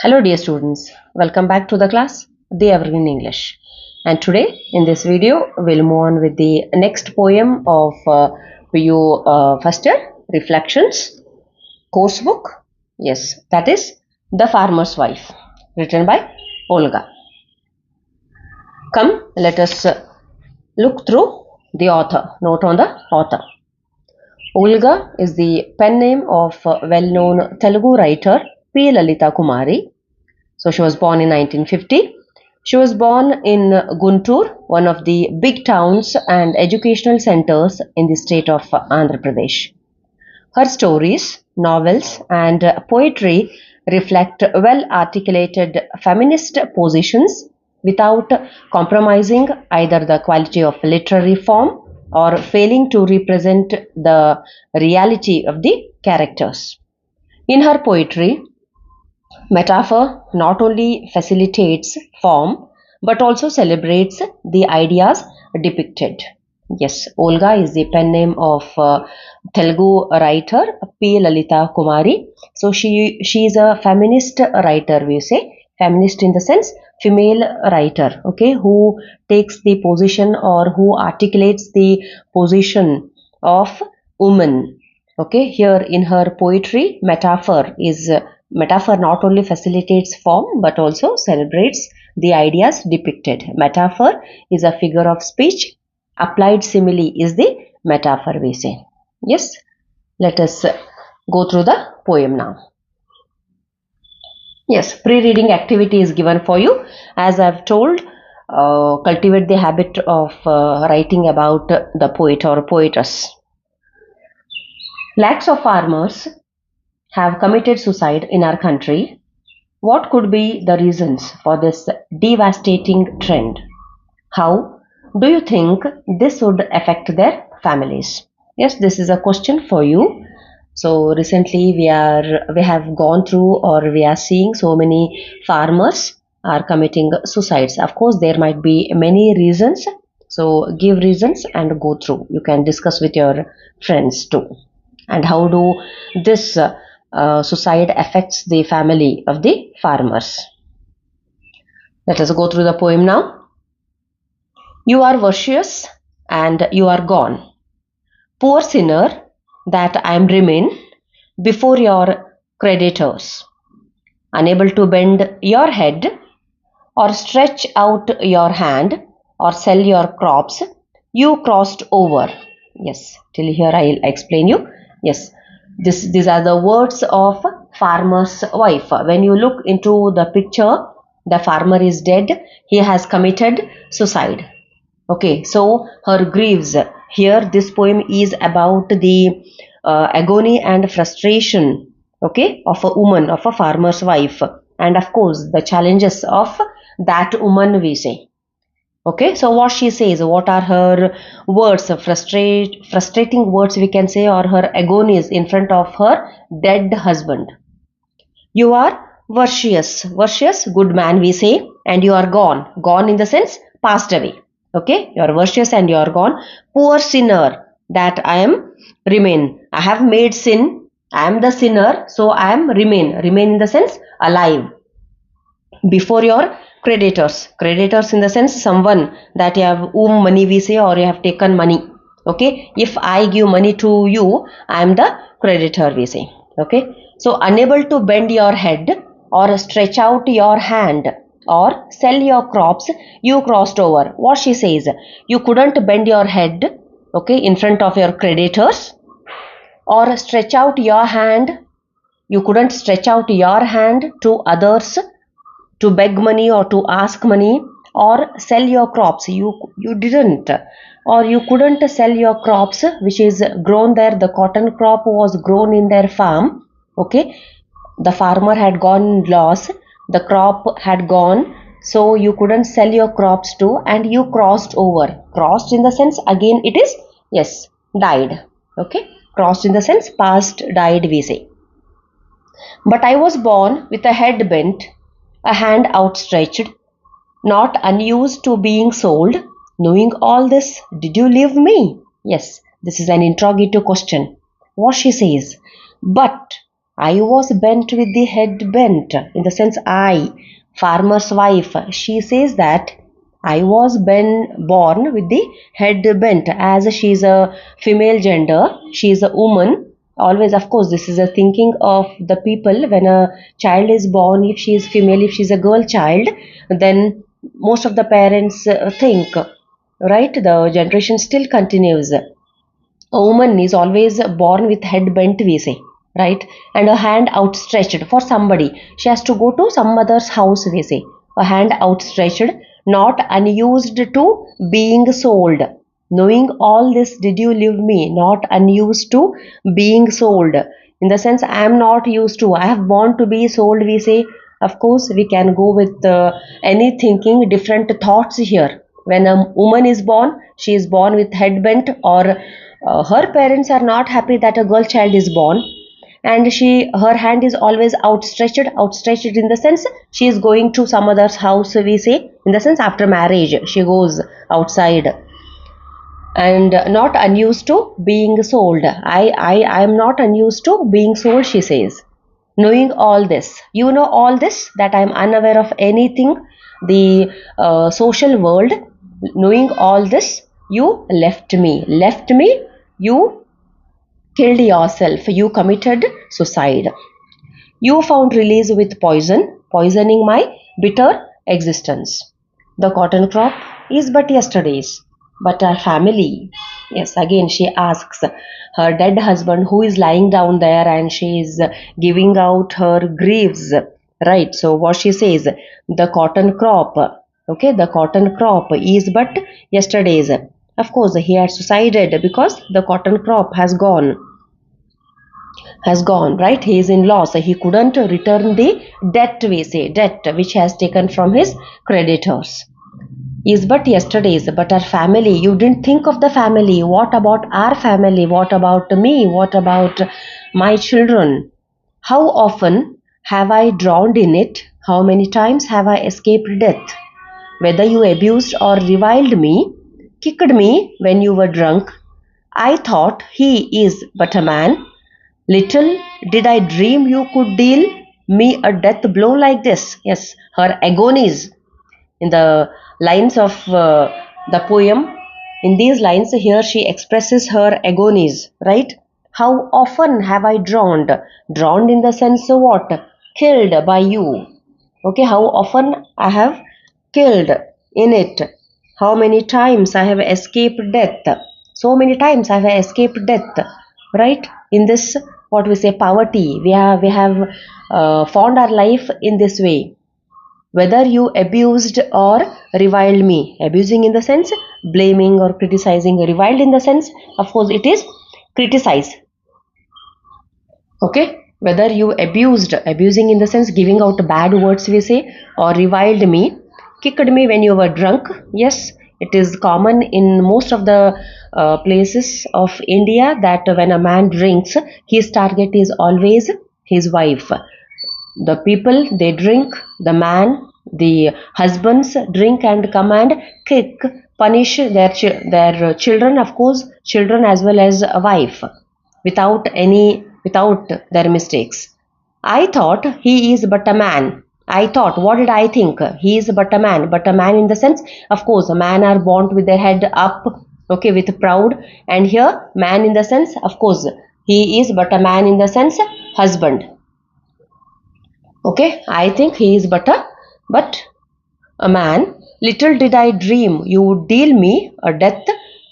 Hello dear students, welcome back to the class, The Evergreen English. And today in this video, we'll move on with the next poem of PU first year, Reflections, course book. Yes, that is The Farmer's Wife, written by Olga. Come, let us look through the author, note on the author. Olga is the pen name of well-known Telugu writer P. Lalita Kumari. So she was born in 1950. She was born in Guntur, one of the big towns and educational centers in the state of Andhra Pradesh. Her stories, novels, and poetry reflect well-articulated feminist positions without compromising either the quality of literary form or failing to represent the reality of the characters. In her poetry, metaphor not only facilitates form but also celebrates the ideas depicted. Yes, Olga is the pen name of Telugu writer P. Lalita Kumari. So she is a feminist writer, we say. Feminist in the sense female writer, okay, who takes the position or who articulates the position of woman. Okay, here in her poetry, metaphor not only facilitates form but also celebrates the ideas depicted. Metaphor is a figure of speech. Applied simile is the metaphor, we say. Yes, let us go through the poem now. Yes, pre-reading activity is given for you. As I've told, cultivate the habit of writing about the poet or poetess. Lakhs of farmers have committed suicide in our country. What could be the reasons for this devastating trend? How do you think this would affect their families? Yes, this is a question for you. So recently we have gone through, or we are seeing so many farmers are committing suicides. Of course, there might be many reasons. So give reasons and go through. You can discuss with your friends too. And how do this suicide affects the family of the farmers? Let us go through the poem now. You are virtuous and you are gone. Poor sinner that I am remain before your creditors, unable to bend your head or stretch out your hand or sell your crops, you crossed over. Yes, till here I'll explain you. Yes, these are the words of farmer's wife. When you look into the picture, the farmer is dead. He has committed suicide. Okay, so her grieves. Here this poem is about the agony and frustration, okay, of a woman, of a farmer's wife, and of course the challenges of that woman, we say. Okay, so what she says, what are her words, frustrating words we can say, or her agonies in front of her dead husband. You are virtuous, good man we say, and you are gone in the sense passed away. Okay, you are virtuous and you are gone. Poor sinner that I am remain. I have made sin. I am the sinner, so I am remain in the sense alive before your creditors in the sense someone that you have whom money we say, or you have taken money. Okay, if I give money to you, I am the creditor, we say. Okay, so unable to bend your head or stretch out your hand or sell your crops, you crossed over. What she says, you couldn't bend your head, okay, in front of your creditors, or stretch out your hand. You couldn't stretch out your hand to others to beg money or to ask money, or sell your crops. You didn't, or you couldn't sell your crops which is grown there. The cotton crop was grown in their farm. Okay, the farmer had gone loss, the crop had gone, so you couldn't sell your crops too, and you crossed over. Crossed in the sense, again it is, yes, died. Okay, crossed in the sense past, died, we say. But I was born with a head bent, a hand outstretched, not unused to being sold. Knowing all this, did you leave me? Yes, this is an interrogative question. What she says, but I was bent with the head bent. In the sense, I, farmer's wife, she says that I was born with the head bent, as she is a female gender, she is a woman. Always, of course, this is a thinking of the people when a child is born. If she is female, if she is a girl child, then most of the parents think, right? The generation still continues. A woman is always born with head bent, we say, right? And a hand outstretched for somebody. She has to go to some mother's house, we say. A hand outstretched, not unused to being sold. Knowing all this, did you leave me? Not unused to being sold. In the sense, I am not used to. I have born to be sold, we say. Of course, we can go with any thinking, different thoughts here. When a woman is born, she is born with head bent, or her parents are not happy that a girl child is born, and her hand is always outstretched in the sense she is going to some other's house, we say, in the sense after marriage she goes outside, and not unused to being sold. I am not unused to being sold, she says. Knowing all this, you know all this, that I am unaware of anything, the social world. Knowing all this, you left me, you killed yourself, you committed suicide. You found release with poison, poisoning my bitter existence. The cotton crop is but yesterday's, but our family. Yes, again she asks her dead husband who is lying down there, and she is giving out her griefs. Right, so what she says, the cotton crop, okay, the cotton crop is but yesterday's. Of course, he had suicided because the cotton crop has gone, right? He is in loss. He couldn't return the debt, we say, debt which has taken from his creditors. Is but yesterday's, but our family, you didn't think of the family. What about our family? What about me? What about my children? How often have I drowned in it? How many times have I escaped death? Whether you abused or reviled me, kicked me when you were drunk, I thought he is but a man. Little did I dream you could deal me a death blow like this. Yes, her agonies in the lines of the poem. In these lines, here she expresses her agonies, right? How often have I drowned? Drowned in the sense of what? Killed by you. Okay, how often I have killed in it. How many times I have escaped death. So many times I have escaped death, right? In this, what we say, poverty, we have found our life in this way. Whether you abused or reviled me, abusing in the sense blaming or criticizing, reviled in the sense, of course, it is criticize. Okay, whether you abusing in the sense giving out bad words, we say, or reviled me, kicked me when you were drunk. Yes, it is common in most of the places of India that when a man drinks, his target is always his wife. The people, they drink, the man, the husbands drink and come and kick, punish their children, of course, children as well as a wife, without their mistakes. I thought he is but a man. I thought, what did I think? He is but a man. But a man in the sense, of course, a man are born with their head up, okay, with proud. And here, man in the sense, of course, he is but a man in the sense, husband. Okay, I think he is but a man. Little did I dream you would deal me a death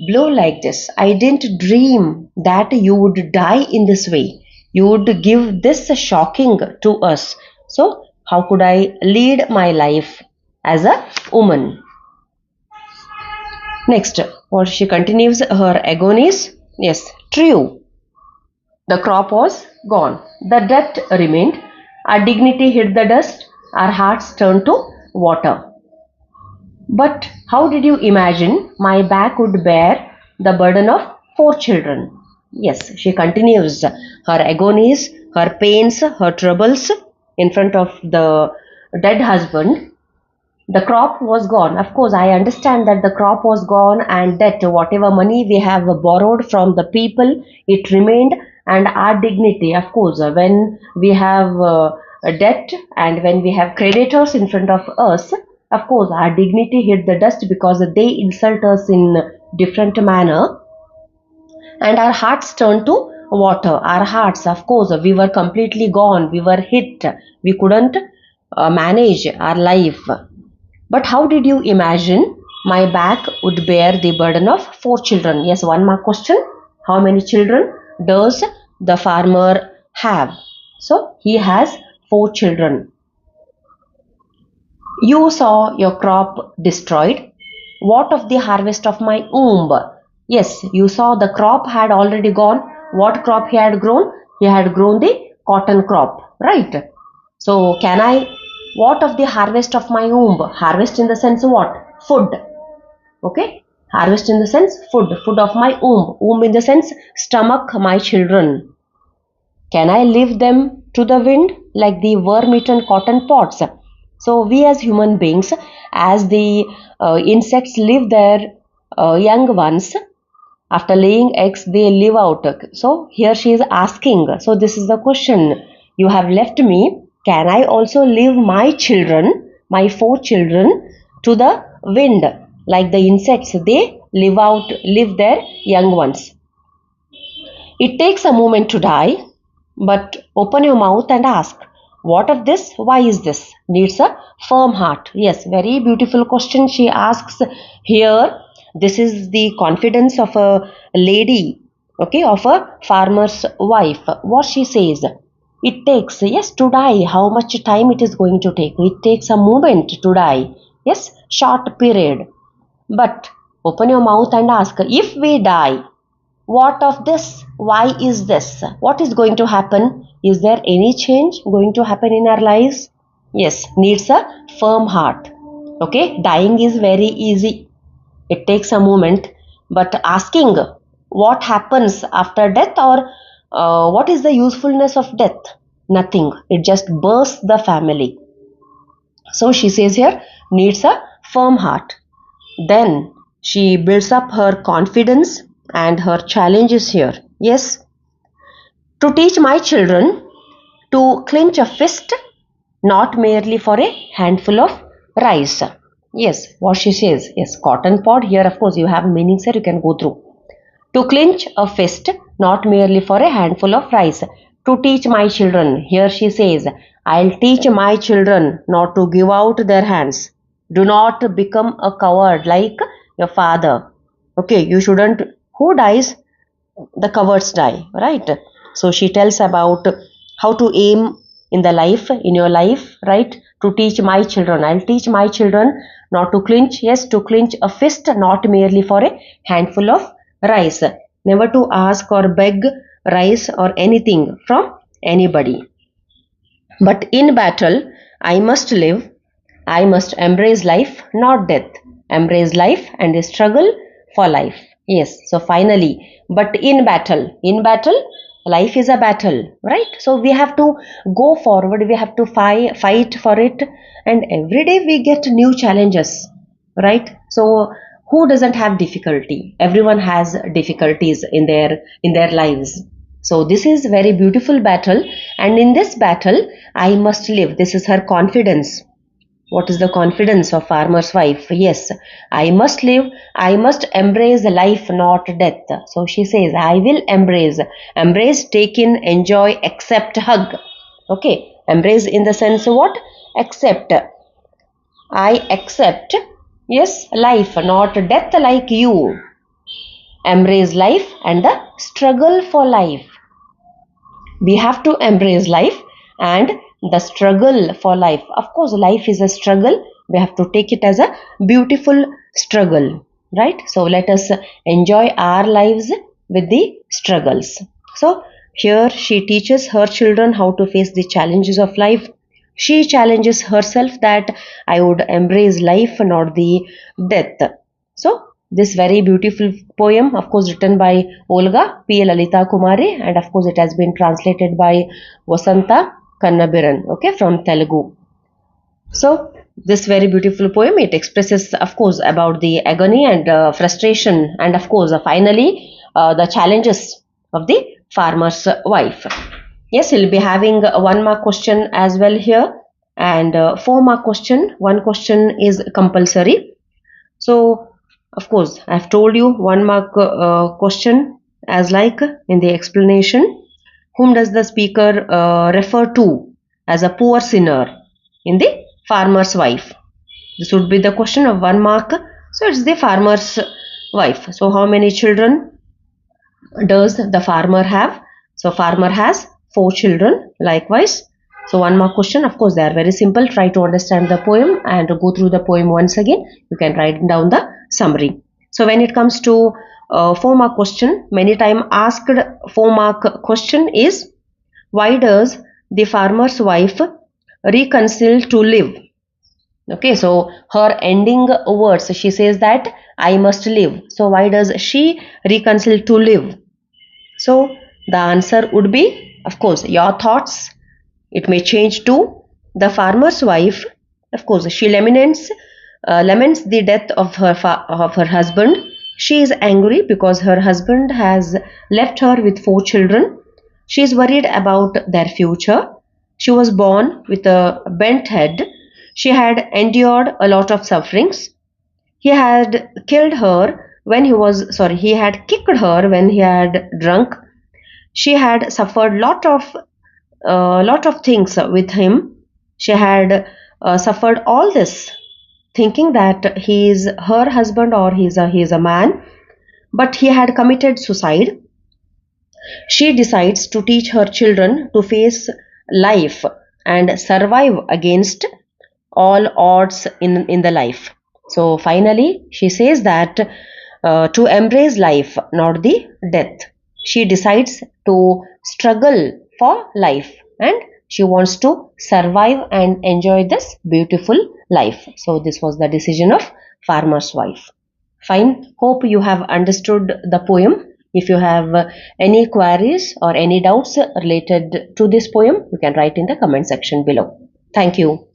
blow like this. I didn't dream that you would die in this way. You would give this shocking to us. So, how could I lead my life as a woman? Next, what she continues her agonies. Yes, true. The crop was gone. The debt remained. Our dignity hid the dust. Our hearts turned to water. But how did you imagine my back would bear the burden of 4 children? Yes, she continues her agonies, her pains, her troubles in front of the dead husband. The crop was gone. Of course, I understand that the crop was gone and that whatever money we have borrowed from the people, it remained, and our dignity. Of course, when we have a debt and when we have creditors in front of us, of course our dignity hit the dust because they insult us in different manner, and our hearts turned to water. Our hearts, of course, we were completely gone, we were hit, we couldn't manage our life. But how did you imagine my back would bear the burden of 4 children? Yes, one more question. How many children does the farmer have? So he has 4 children. You saw your crop destroyed. What of the harvest of my womb? Yes, you saw the crop had already gone. What crop he had grown? He had grown the cotton crop, right? So, what of the harvest of my womb? Harvest in the sense what? Food. Okay? Harvest in the sense food. Food of my womb. Womb in the sense stomach, my children. Can I leave them to the wind like the worm-eaten cotton pods? So we as human beings, as the insects leave their young ones, after laying eggs, they live out. So here she is asking, so this is the question, you have left me, can I also leave my children, my 4 children, to the wind like the insects? They live their young ones. It takes a moment to die, but open your mouth and ask, what of this? Why is this? Needs a firm heart. Yes, very beautiful question she asks here. This is the confidence of a lady, okay, of a farmer's wife. What she says, it takes, yes, to die. How much time it is going to take? It takes a moment to die. Yes, short period. But open your mouth and ask, if we die, what of this? Why is this? What is going to happen? Is there any change going to happen in our lives? Yes, needs a firm heart. Okay, dying is very easy. It takes a moment, but asking what happens after death, or what is the usefulness of death? Nothing. It just bursts the family. So she says here, needs a firm heart. Then she builds up her confidence and her challenges here. Yes, to teach my children to clench a fist, not merely for a handful of rice. Yes, what she says. Yes, cotton pod. Here, of course, you have meanings here, you can go through. To clench a fist, not merely for a handful of rice. To teach my children. Here she says, I'll teach my children not to give out their hands. Do not become a coward like your father. Okay, you shouldn't. Who dies? The cowards die, right? So she tells about how to aim in the life, in your life, right? To teach my children. I'll teach my children not to clinch. Yes, to clinch a fist, not merely for a handful of rice. Never to ask or beg rice or anything from anybody. But in battle, I must live. I must embrace life, not death. Embrace life and struggle for life. Yes, so finally, but in battle, life is a battle, right? So we have to go forward, we have to fight for it, and every day we get new challenges, right? So who doesn't have difficulty? Everyone has difficulties in their lives. So this is very beautiful battle, and in this battle I must live. This is her confidence. What is the confidence of farmer's wife? Yes, I must live, I must embrace life, not death. So she says, I will embrace, take in, enjoy, accept, hug. Okay, embrace in the sense what? Accept. I accept, yes, life, not death like you. Embrace life and the struggle for life. We have to embrace life and the struggle for life. Of course, life is a struggle. We have to take it as a beautiful struggle, right? So let us enjoy our lives with the struggles. So here she teaches her children how to face the challenges of life. She challenges herself that I would embrace life, not the death. So this very beautiful poem, of course, written by Volga, P. Lalita Kumari, and of course it has been translated by Vasanta Kannabiran, okay, from Telugu. So this very beautiful poem, it expresses, of course, about the agony and frustration, and of course, finally, the challenges of the farmer's wife. Yes, we'll be having a 1 mark question as well here, and 4 mark question. One question is compulsory. So, of course, I've told you 1 mark question as like in the explanation. Whom does the speaker refer to as a poor sinner in the farmer's wife? This would be the question of 1 mark. So, it's the farmer's wife. So, how many children does the farmer have? So, farmer has 4 children. Likewise, so 1 mark question. Of course, they are very simple. Try to understand the poem and go through the poem once again. You can write down the summary. So when it comes to 4 mark question, many time asked 4 mark question is, why does the farmer's wife reconcile to live? Okay, so her ending words, she says that I must live. So why does she reconcile to live? So the answer would be, of course, your thoughts. It may change to the farmer's wife. Of course, she laments the death of her husband. She is angry because her husband has left her with 4 children. She is worried about their future. She was born with a bent head. She had endured a lot of sufferings. He had killed her when he had kicked her when he had drunk. She had suffered lot of things with him. She had suffered all this, thinking that he is her husband or he is a man, but he had committed suicide. She decides to teach her children to face life and survive against all odds in the life. So finally, she says that to embrace life, not the death. She decides to struggle for life and she wants to survive and enjoy this beautiful life. So this was the decision of farmer's wife. Fine. Hope you have understood the poem. If you have any queries or any doubts related to this poem, you can write in the comment section below. Thank you.